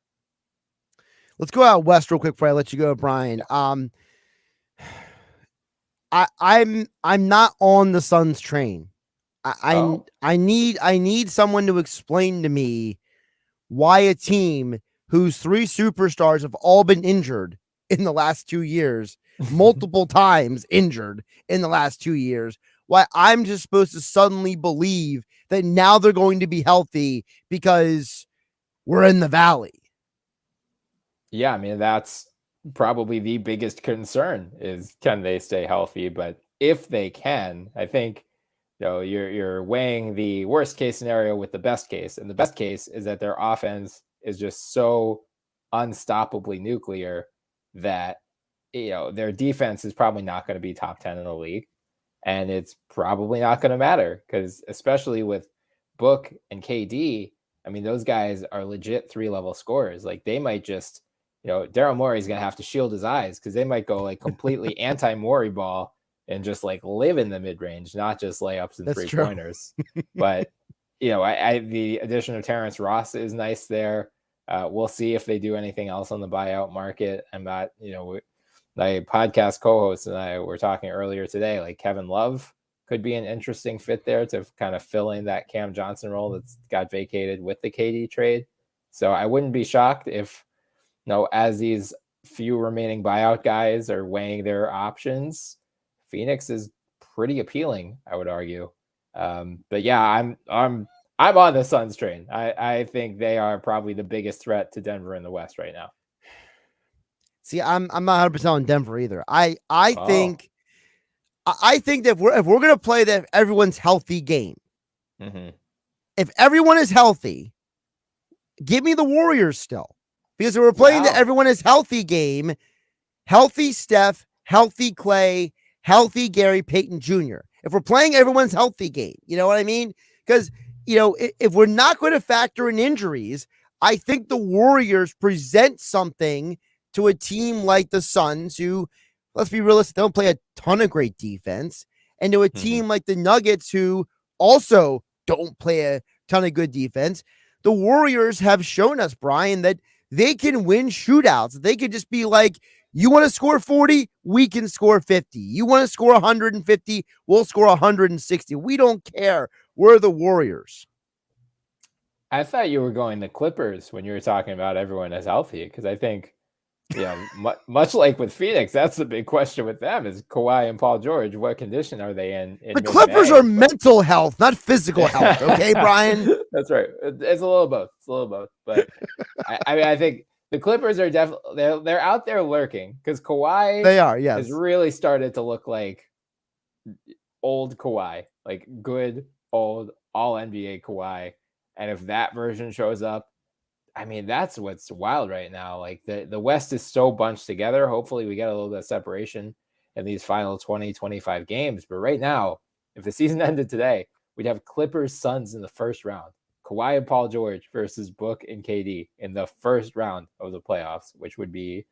S1: Let's go out west real quick before I let you go, Brian. I'm not on the Suns train. I need someone to explain to me why a team whose 3 superstars have all been injured in the last 2 years, multiple times injured in the last 2 years, why I'm just supposed to suddenly believe that now they're going to be healthy because we're in the valley.
S20: Yeah, I mean, that's probably the biggest concern is can they stay healthy? But if they can, I think you're weighing the worst case scenario with the best case. And the best case is that their offense is just so unstoppably nuclear that, their defense is probably not going to be top 10 in the league. And it's probably not going to matter because especially with Book and KD, I mean, those guys are legit 3-level scorers. Like they might just, Daryl Morey's going to have to shield his eyes because they might go like completely anti-Morey ball and just like live in the mid-range, not just layups and
S1: That's
S20: 3-pointers. But, the addition of Terrence Ross is nice there. We'll see if they do anything else on the buyout market. I'm not, my podcast co-host and I were talking earlier today, like Kevin Love could be an interesting fit there to kind of fill in that Cam Johnson role that's got vacated with the KD trade. So I wouldn't be shocked if, as these few remaining buyout guys are weighing their options, Phoenix is pretty appealing, I would argue. But yeah, I'm on the Suns train. I think they are probably the biggest threat to Denver in the West right now.
S1: See, I'm not 100% on Denver either. I think that if we're gonna play that everyone's healthy game, if everyone is healthy, give me the Warriors still. Because if we're playing the everyone is healthy game, healthy Steph, healthy Clay, healthy Gary Payton Jr. If we're playing everyone's healthy game, you know what I mean? Because if we're not going to factor in injuries, I think the Warriors present something to a team like the Suns, who, let's be realistic, they don't play a ton of great defense, and to a team like the Nuggets, who also don't play a ton of good defense. The Warriors have shown us, Bryan, that they can win shootouts. They could just be like, you want to score 40? We can score 50. You want to score 150? We'll score 160. We don't care. We're the Warriors.
S20: I thought you were going the Clippers when you were talking about everyone is healthy, because I think, much like with Phoenix, that's the big question with them is Kawhi and Paul George. What condition are they in
S1: the Clippers are mental health, not physical health. Okay, Bryan?
S20: That's right. It's a little both. But I think the Clippers are definitely they're out there lurking because Kawhi has really started to look like old Kawhi, like good old all NBA Kawhi. And if that version shows up, I mean, that's what's wild right now. Like the West is so bunched together. Hopefully we get a little bit of separation in these final 20, 25 games. But right now, if the season ended today, we'd have Clippers Suns in the first round. Kawhi and Paul George versus Book and KD in the first round of the playoffs, which would be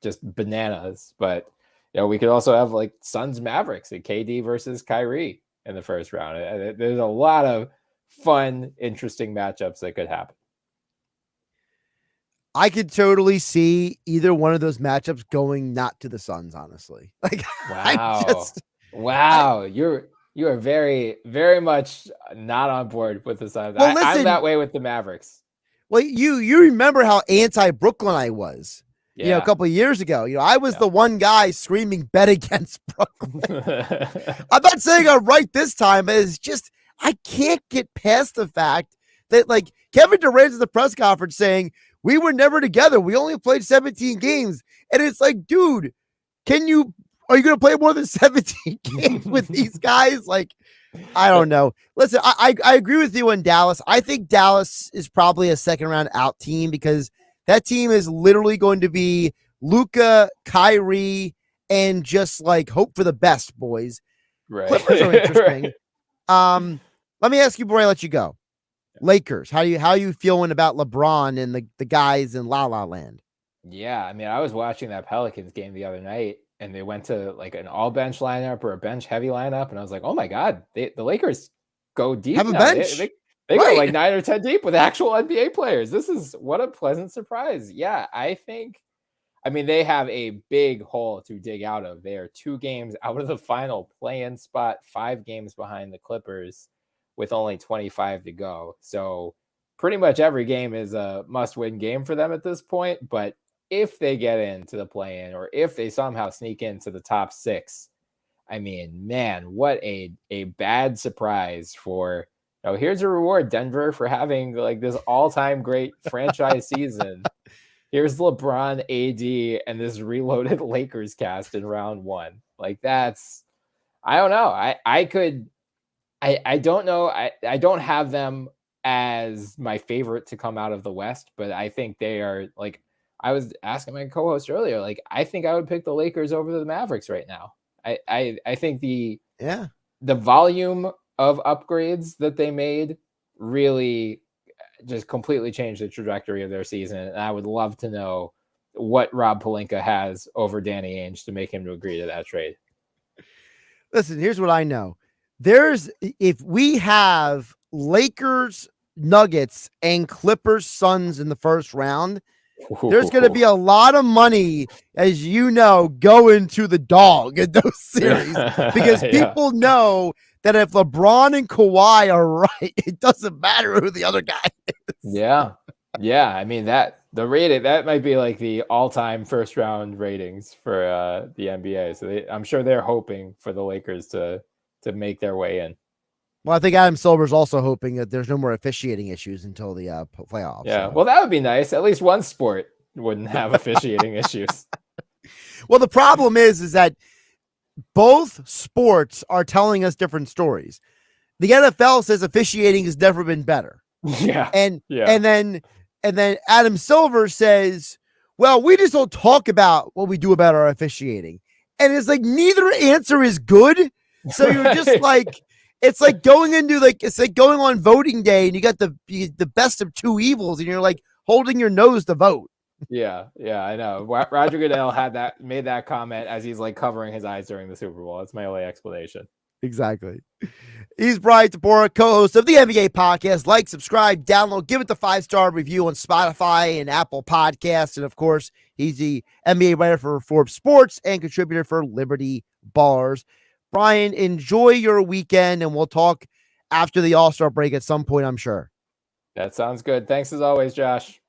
S20: just bananas. But, we could also have like Suns Mavericks and KD versus Kyrie in the first round. There's a lot of fun, interesting matchups that could happen.
S1: I could totally see either one of those matchups going not to the Suns, honestly. Like,
S20: wow. You are very, very much not on board with the Suns.
S1: Well, listen,
S20: I'm that way with the Mavericks.
S1: Well, you remember how anti-Brooklyn I was, a couple of years ago. I was the one guy screaming bet against Brooklyn. I'm not saying I'm right this time, but it's just I can't get past the fact that, like, Kevin Durant's at the press conference saying, we were never together. We only played 17 games. And it's like, dude, are you going to play more than 17 games with these guys? Like, I don't know. Listen, I agree with you in Dallas. I think Dallas is probably a second round out team because that team is literally going to be Luka, Kyrie, and just like hope for the best, boys.
S20: Right.
S1: Clippers are interesting. Let me ask you before I let you go. Lakers, how you feeling about LeBron and the guys in La La Land?
S20: Yeah, I mean, I was watching that Pelicans game the other night, and they went to like an all bench lineup or a bench heavy lineup, and I was like, oh my god, the Lakers go deep.
S1: Have
S20: now.
S1: a bench.
S20: They go like 9 or 10 deep with actual NBA players. This is what a pleasant surprise. Yeah, I mean, they have a big hole to dig out of. They are 2 games out of the final play-in spot, 5 games behind the Clippers, with only 25 to go. So pretty much every game is a must-win game for them at this point. But if they get into the play-in or if they somehow sneak into the top 6, I mean, man, what a bad surprise for, here's a reward, Denver, for having like this all-time great franchise season. Here's LeBron, AD, and this reloaded Lakers cast in round 1. Like that's, I don't know. I don't know. I don't have them as my favorite to come out of the West, but I think they are like, I was asking my co-host earlier, like, I think I would pick the Lakers over the Mavericks right now. I think the volume of upgrades that they made really just completely changed the trajectory of their season. And I would love to know what Rob Pelinka has over Danny Ainge to make him to agree to that trade.
S1: Listen, here's what I know. If we have Lakers, Nuggets, and Clippers, Suns in the first round, there's going to be a lot of money, as you know, going to the dog in those series because people know that if LeBron and Kawhi are right, it doesn't matter who the other guy is.
S20: Yeah. I mean, that might be like the all-time first round ratings for the NBA. So I'm sure they're hoping for the Lakers to make their way in.
S1: Well, I think Adam Silver's also hoping that there's no more officiating issues until the playoffs.
S20: Yeah, well, that would be nice. At least one sport wouldn't have officiating issues.
S1: Well, the problem is that both sports are telling us different stories. The NFL says officiating has never been better.
S20: Yeah.
S1: And then Adam Silver says, well, we just don't talk about what we do about our officiating. And it's like neither answer is good. So you're just like, it's like going on voting day and you got the best of two evils and you're like holding your nose to vote.
S20: Yeah, I know. Roger Goodell made that comment as he's like covering his eyes during the Super Bowl. That's my only explanation.
S1: Exactly. He's Bryan Toporek, co-host of the NBA podcast. Like, subscribe, download, give it the 5-star review on Spotify and Apple Podcasts. And of course, he's the NBA writer for Forbes Sports and contributor for Liberty Ballers. Bryan, enjoy your weekend, and we'll talk after the All-Star break at some point, I'm sure.
S20: That sounds good. Thanks as always, Josh.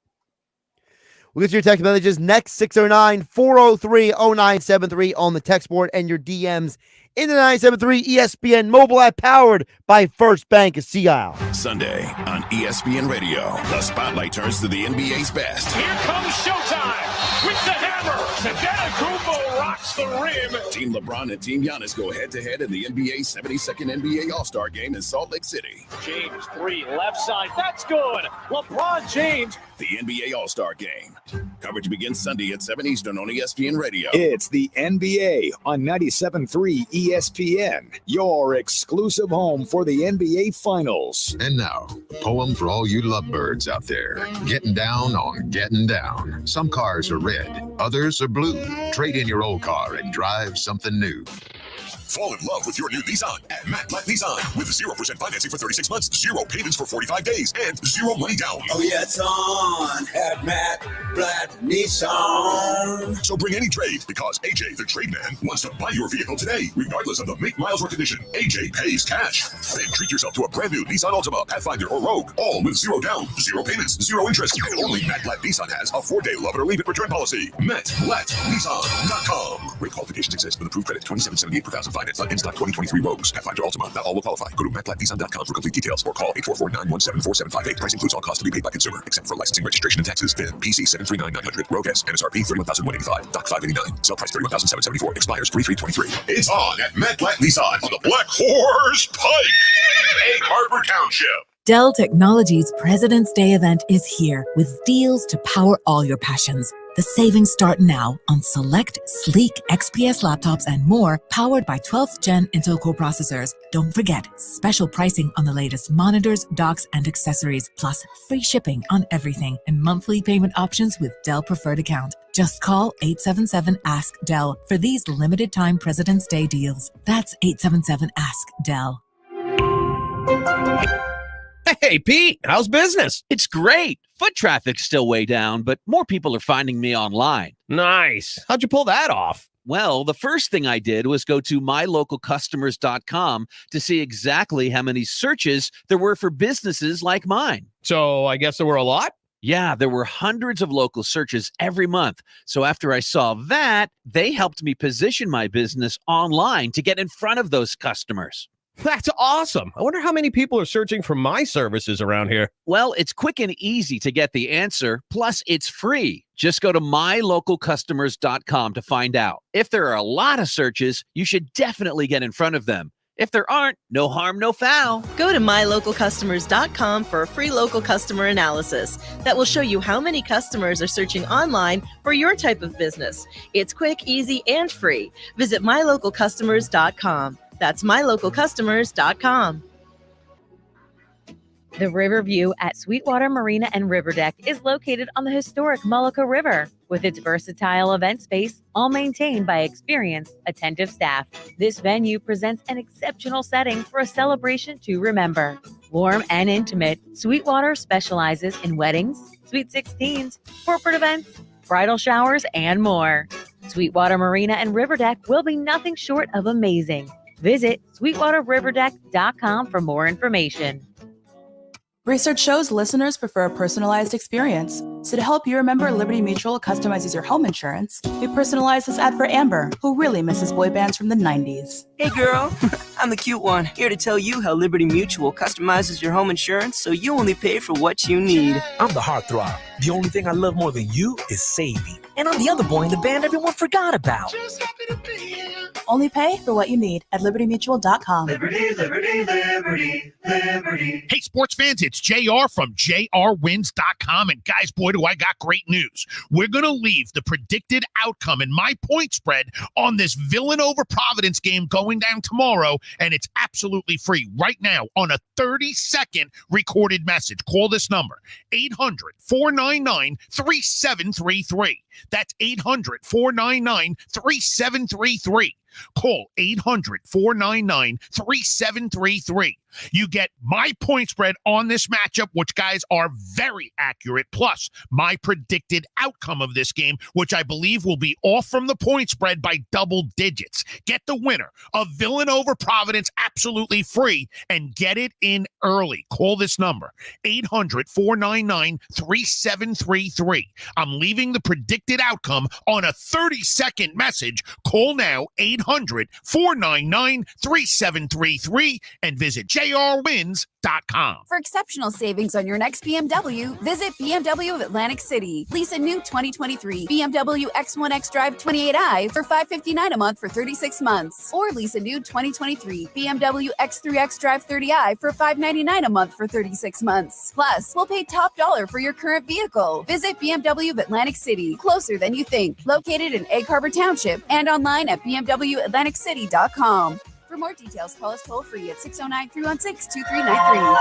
S1: We'll get your text messages next, 609-403-0973 on the text board and your DMs in the 973 ESPN mobile app powered by First Bank of Sea Isle.
S8: Sunday on ESPN Radio, the spotlight turns to the NBA's best.
S9: Here comes showtime with the hammer. Antetokounmpo rocks the rim.
S8: Team LeBron and Team Giannis go head-to-head in the NBA's 72nd NBA All-Star Game in Salt Lake City.
S9: James 3, left side. That's good. LeBron James.
S8: The NBA All-Star Game. Coverage begins Sunday at 7 Eastern on ESPN Radio.
S19: It's the NBA on 97.3 ESPN, your exclusive home for the NBA Finals.
S21: And now, a poem for all you lovebirds out there. Getting down on getting down. Some cars are red, others are blue. Trade in your old car and drive something new.
S8: Fall in love with your new Nissan at Matt Blatt Nissan with 0% financing for 36 months, 0 payments for 45 days, and 0 money down.
S9: Oh, yeah, it's on at Matt Blatt Nissan.
S8: So bring any trade because AJ, the trade man, wants to buy your vehicle today, regardless of the make, miles, or condition. AJ pays cash. Then treat yourself to a brand new Nissan Altima, Pathfinder, or Rogue, all with 0 down, 0 payments, 0 interest. And only Matt Blatt Nissan has a 4-day love it or leave it return policy. MattBlattNissan.com. Rate qualifications exist with approved credit $27.78 per thousand. Finance on in-stock 2023 Rogues. Pathfinder Ultima. Not all will qualify. Go to MattBlattNissan.com for complete details or call 844-917-4758. Price includes all costs to be paid by consumer, except for licensing, registration, and taxes. VIN PC 739900. Rogue S. MSRP 31,185. Doc 589. Sell price 31,774. Expires 3/3/23. It's on at Matt Blatt Nissan on the Black Horse Pike. Egg Harbor Township.
S22: Dell Technologies President's Day event is here with deals to power all your passions. The savings start now on select sleek XPS laptops and more powered by 12th Gen Intel Core processors. Don't forget, special pricing on the latest monitors, docks, and accessories, plus free shipping on everything and monthly payment options with Dell Preferred Account. Just call 877-ASK-DELL for these limited time President's Day deals. That's 877-ASK-DELL.
S23: Hey, Pete, how's business? It's great. Foot traffic's still way down, but more people are finding me online. Nice. How'd you pull that off? Well, the first thing I did was go to mylocalcustomers.com to see exactly how many searches there were for businesses like mine. So I guess there were a lot? Yeah, there were hundreds of local searches every month. So after I saw that, they helped me position my business online to get in front of those customers. That's awesome. I wonder how many people are searching for my services around here. Well, it's quick and easy to get the answer. Plus, it's free. Just go to mylocalcustomers.com to find out. If there are a lot of searches, you should definitely get in front of them. If there aren't, no harm, no foul.
S2: Go to mylocalcustomers.com for a free local customer analysis that will show you how many customers are searching online for your type of business. It's quick, easy, and free. Visit mylocalcustomers.com. That's mylocalcustomers.com.
S3: The Riverview at Sweetwater Marina and River Deck is located on the historic Mullica River. With its versatile event space, all maintained by experienced, attentive staff, this venue presents an exceptional setting for a celebration to remember. Warm and intimate, Sweetwater specializes in weddings, sweet 16s, corporate events, bridal showers, and more. Sweetwater Marina and River Deck will be nothing short of amazing. Visit sweetwaterriverdeck.com for more information.
S4: Research shows listeners prefer a personalized experience. So to help you remember, Liberty Mutual customizes your home insurance. We personalized this ad for Amber, who really misses boy bands from the 90s.
S24: Hey girl, I'm the cute one, here to tell you how Liberty Mutual customizes your home insurance so you only pay for what you need.
S5: I'm the heartthrob. The only thing I love more than you is saving. And I'm the other boy in the band everyone forgot about.
S4: Only pay for what you need at libertymutual.com.
S9: Liberty, liberty, liberty, liberty. Hey, sports fans, it's JR from jrwins.com. And guys, boy, do I got great news. We're going to leave the predicted outcome and my point spread on this Villanova Providence game going down tomorrow. And it's absolutely free right now on a 30-second recorded message. Call this number, 800-499-3733. That's 800-499-3733. Call 800-499-3733. You get my point spread on this matchup, which, guys, are very accurate, plus my predicted outcome of this game, which I believe will be off from the point spread by double digits. Get the winner of Villanova Providence absolutely free and get it in early. Call this number, 800-499-3733. I'm leaving the predicted outcome on a 30-second message. Call now, 800-499-3733, and visit jrwins.com.
S25: For exceptional savings on your next BMW, visit BMW of Atlantic City. Lease a new 2023 BMW X1 X-Drive 28i for $559 a month for 36 months. Or lease a new 2023 BMW X3 X-Drive 30i for $599 a month for 36 months. Plus, we'll pay top dollar for your current vehicle. Visit BMW of Atlantic City, closer than you think. Located in Egg Harbor Township and online at bmwatlanticcity.com. For more details, call us toll free at 609-316-2393.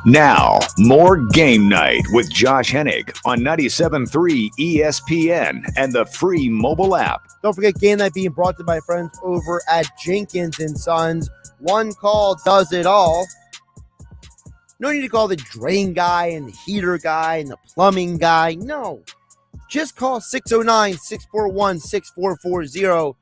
S19: Now, more Game Night with Josh Hennig on 97.3 ESPN and the free mobile app.
S1: Don't forget Game Night being brought to my friends over at Jenkins & Sons. One call does it all. No need to call the drain guy and the heater guy and the plumbing guy. No. Just call 609-641-6440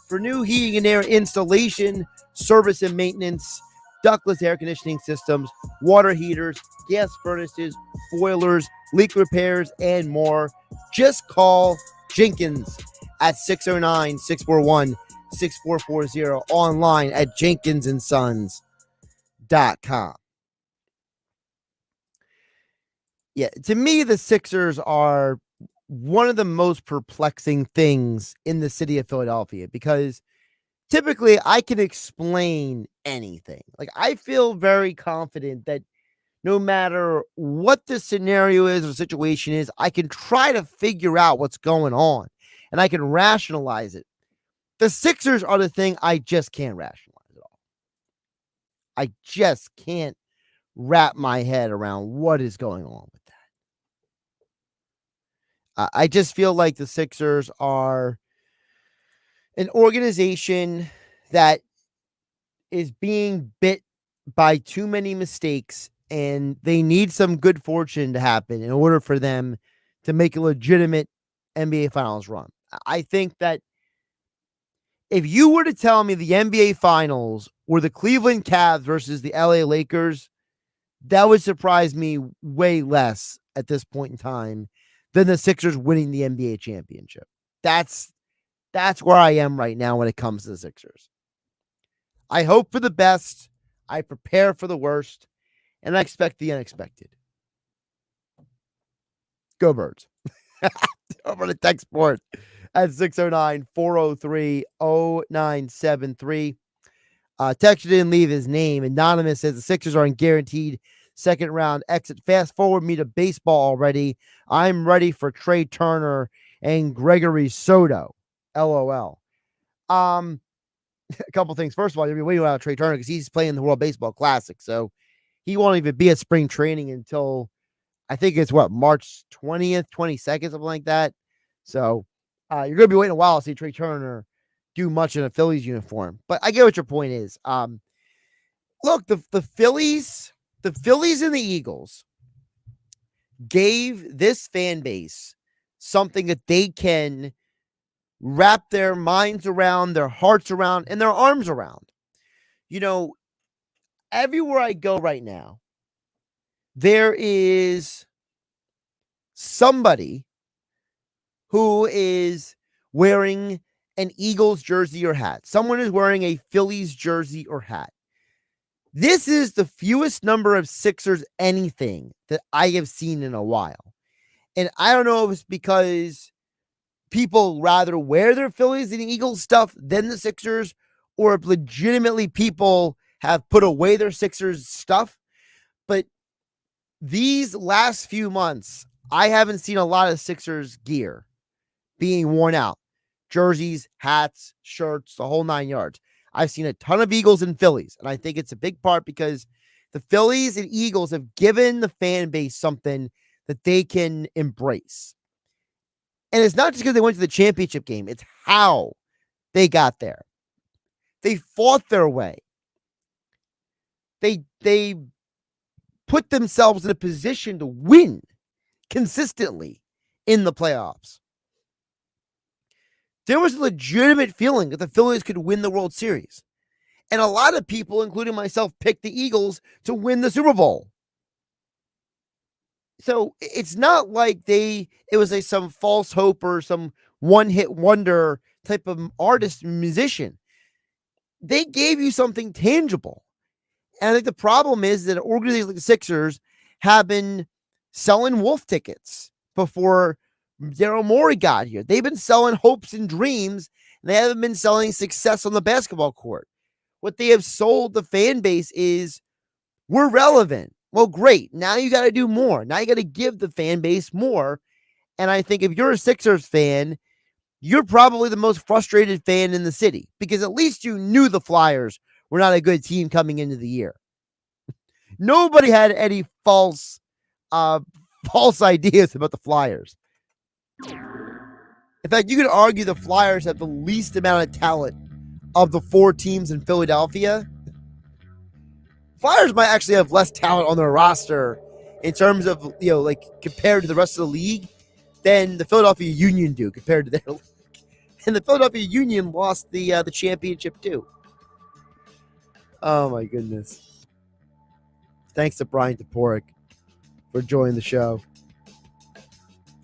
S1: for new heating and air installation, service and maintenance, ductless air conditioning systems, water heaters, gas furnaces, boilers, leak repairs, and more. Just call Jenkins at 609-641-6440, online at jenkinsandsons.com. Yeah, to me, the Sixers are one of the most perplexing things in the city of Philadelphia, because typically I can explain anything. Like, I feel very confident that no matter what the scenario is or situation is, I can try to figure out what's going on and I can rationalize it. The Sixers are the thing I just can't rationalize at all. I just can't wrap my head around what is going on with that. I just feel like the Sixers are an organization that is being bit by too many mistakes, and they need some good fortune to happen in order for them to make a legitimate NBA Finals run. I think that if you were to tell me the NBA Finals were the Cleveland Cavs versus the LA Lakers, that would surprise me way less at this point in time than the Sixers winning the NBA championship. That's where I am right now when it comes to the Sixers. I hope for the best, I prepare for the worst, and I expect the unexpected. Go Birds. Over to text board at 609-403-0973. Texture didn't leave his name. Anonymous says the Sixers aren't guaranteed second round exit. Fast forward me to baseball already. I'm ready for Trey Turner and Gregory Soto. LOL. A couple things. First of all, you'll be waiting out Trey Turner because he's playing the World Baseball Classic. So he won't even be at spring training until I think it's March 20th, 22nd, something like that. So you're going to be waiting a while to see Trey Turner do much in a Phillies uniform. But I get what your point is. Look, the Phillies and the Eagles gave this fan base something that they can wrap their minds around, their hearts around, and their arms around. Everywhere I go right now, there is somebody who is wearing an Eagles jersey or hat. Someone is wearing a Phillies jersey or hat. This is the fewest number of Sixers anything that I have seen in a while. And I don't know if it's because people rather wear their Phillies and Eagles stuff than the Sixers, or if legitimately people have put away their Sixers stuff. But these last few months, I haven't seen a lot of Sixers gear being worn out. Jerseys, hats, shirts, the whole 9 yards. I've seen a ton of Eagles and Phillies, and I think it's a big part because the Phillies and Eagles have given the fan base something that they can embrace. And it's not just because they went to the championship game. It's how they got there. They fought their way. They put themselves in a position to win consistently in the playoffs. There was a legitimate feeling that the Phillies could win the World Series. And a lot of people, including myself, picked the Eagles to win the Super Bowl. So it's not like it was some false hope or some one-hit wonder type of artist, musician. They gave you something tangible. And I think the problem is that organizations like the Sixers have been selling wolf tickets before Daryl Morey got here. They've been selling hopes and dreams. And they haven't been selling success on the basketball court. What they have sold the fan base is we're relevant. Well, great. Now you got to do more. Now you got to give the fan base more. And I think if you're a Sixers fan, you're probably the most frustrated fan in the city because at least you knew the Flyers were not a good team coming into the year. Nobody had any false ideas about the Flyers. In fact, you could argue the Flyers have the least amount of talent of the four teams in Philadelphia. Flyers might actually have less talent on their roster in terms of, compared to the rest of the league than the Philadelphia Union do compared to their league. And the Philadelphia Union lost the championship too. Oh my goodness. Thanks to Bryan Toporek for joining the show.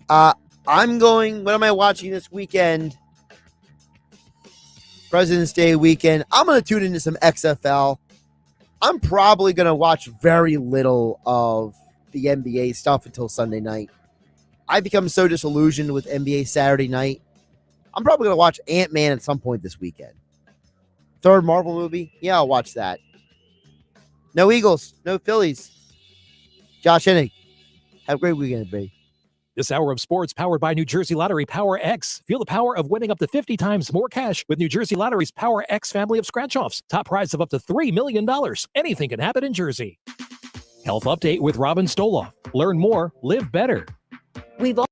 S1: What am I watching this weekend? President's Day weekend. I'm going to tune into some XFL. I'm probably going to watch very little of the NBA stuff until Sunday night. I've become so disillusioned with NBA Saturday night. I'm probably going to watch Ant-Man at some point this weekend. Third Marvel movie? Yeah, I'll watch that. No Eagles, no Phillies. Josh Hennig, have a great weekend, everybody.
S16: This hour of sports powered by New Jersey Lottery Power X. Feel the power of winning up to 50 times more cash with New Jersey Lottery's Power X family of scratch-offs. Top prize of up to $3 million. Anything can happen in Jersey. Health update with Robin Stoloff. Learn more, live better.
S13: We've all